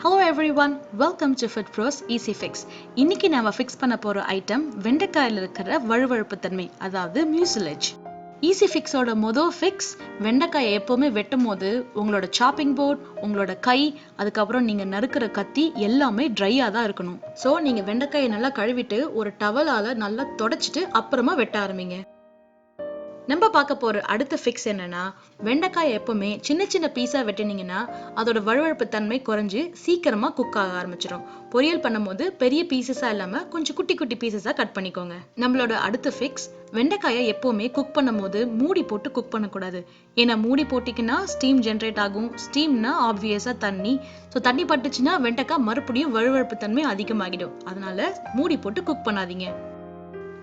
Hello everyone, welcome to Food Pros Easy Fix. இன்னைக்கு நாம fix பண்ண போற ஐட்டம் வெண்டைக்காயில இருக்கிற வழுவழுப்பு தன்மை, அதாவது மியூசிலேஜ். ஈஸி ஃபிக்ஸோட மொதல் ஃபிக்ஸ், வெண்டைக்காயை எப்பவுமே வெட்டும் போது உங்களோட சாப்பிங் போர்ட், உங்களோட கை, அதுக்கப்புறம் நீங்க நறுக்கிற கத்தி எல்லாமே ட்ரையா தான் இருக்கணும். ஸோ நீங்க வெண்டைக்காயை நல்லா கழுவிட்டு ஒரு டவலால நல்லா தொடச்சிட்டு அப்புறமா வெட்ட ஆரம்பிங்க. நம்ம பார்க்க போற அடுத்த ஃபிக்ஸ் என்னன்னா, வெண்டைக்காயை எப்பவுமே சின்ன சின்ன பீஸா வெட்டினீங்கன்னா அதோட வழுவழுப்பு தன்மை குறைஞ்சு சீக்கிரமா குக் ஆக ஆரம்பிச்சிடும். பொரியல் பண்ணும்போது பெரிய பீசஸா இல்லாம கொஞ்சம் குட்டி குட்டி பீசஸா கட் பண்ணிக்கோங்க. நம்மளோட அடுத்த ஃபிக்ஸ், வெண்டைக்காயை எப்பவுமே குக் பண்ணும் போது மூடி போட்டு குக் பண்ணக்கூடாது. ஏன்னா மூடி போட்டிங்கன்னா ஸ்டீம் ஜென்ரேட் ஆகும். ஸ்டீம்னா ஆப்வியஸா தண்ணி. ஸோ தண்ணி பட்டுச்சுன்னா வெண்டைக்காய் மறுபடியும் வழுவழுப்பு தன்மை அதிகமாகிடும். அதனால மூடி போட்டு குக் பண்ணாதீங்க.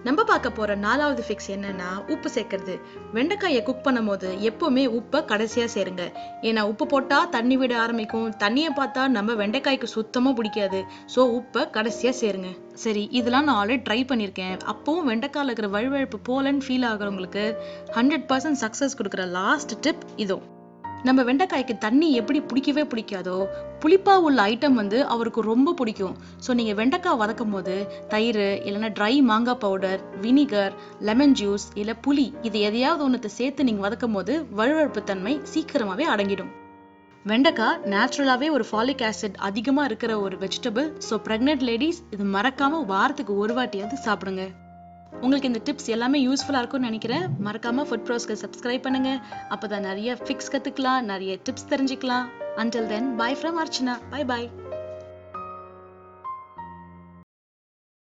நம்ம பார்க்க போற நாலாவது ஃபிக்ஸ் என்னன்னா, உப்பு சேர்க்கறது. வெண்டைக்காயை குக் பண்ணும் போது எப்பவுமே உப்பை கடைசியா சேருங்க. ஏன்னா உப்பு போட்டா தண்ணி விட ஆரம்பிக்கும். தண்ணியை பார்த்தா நம்ம வெண்டைக்காய்க்கு சுத்தமா பிடிக்காது. ஸோ உப்பை கடைசியா சேருங்க. சரி, இதெல்லாம் நான் ஆல்ரெடி ட்ரை பண்ணியிருக்கேன். அப்பவும் வெண்டைக்காயில இருக்கிற வழுவழுப்பு போலன்னு ஃபீல் ஆகுறவங்களுக்கு 100% சக்சஸ் கொடுக்குற லாஸ்ட் டிப் இதோ. நம்ம வெண்டைக்காய்க்கு தண்ணி எப்படி பிடிக்கவே பிடிக்காதோ, புளிப்பா உள்ள ஐட்டம் அவருக்கு ரொம்ப பிடிக்கும். ஸோ நீங்க வெண்டைக்காய் வதக்கும் போது தயிர், இல்லைன்னா ட்ரை மாங்காய் பவுடர், வினிகர், லெமன் ஜூஸ், இல்லை புளி, இது எதையாவது ஒன்றத்தை சேர்த்து நீங்க வதக்கும் போது வழுவழுப்பு தன்மை சீக்கிரமாவே அடங்கிடும். வெண்டைக்காய் நேச்சுரலாவே ஒரு ஃபாலிக் ஆசிட் அதிகமா இருக்கிற ஒரு வெஜிடபிள். ஸோ பிரெக்னென்ட் லேடிஸ் இது மறக்காம வாரத்துக்கு ஒரு வாட்டியாவது சாப்பிடுங்க. உங்களுக்கு இந்த டிப்ஸ் எல்லாமே யூஸ்ஃபுல்லா இருக்கும்னு நினைக்கிறேன். மறக்காம ஃபுட் ப்ரோஸ்க்கு சப்ஸ்கிரைப் பண்ணுங்க. அப்பதான் நிறைய ஃபிக்ஸ் கத்துக்கலாம், நிறைய டிப்ஸ் தெரிஞ்சுக்கலாம். Until then, bye from Archana. Bye bye.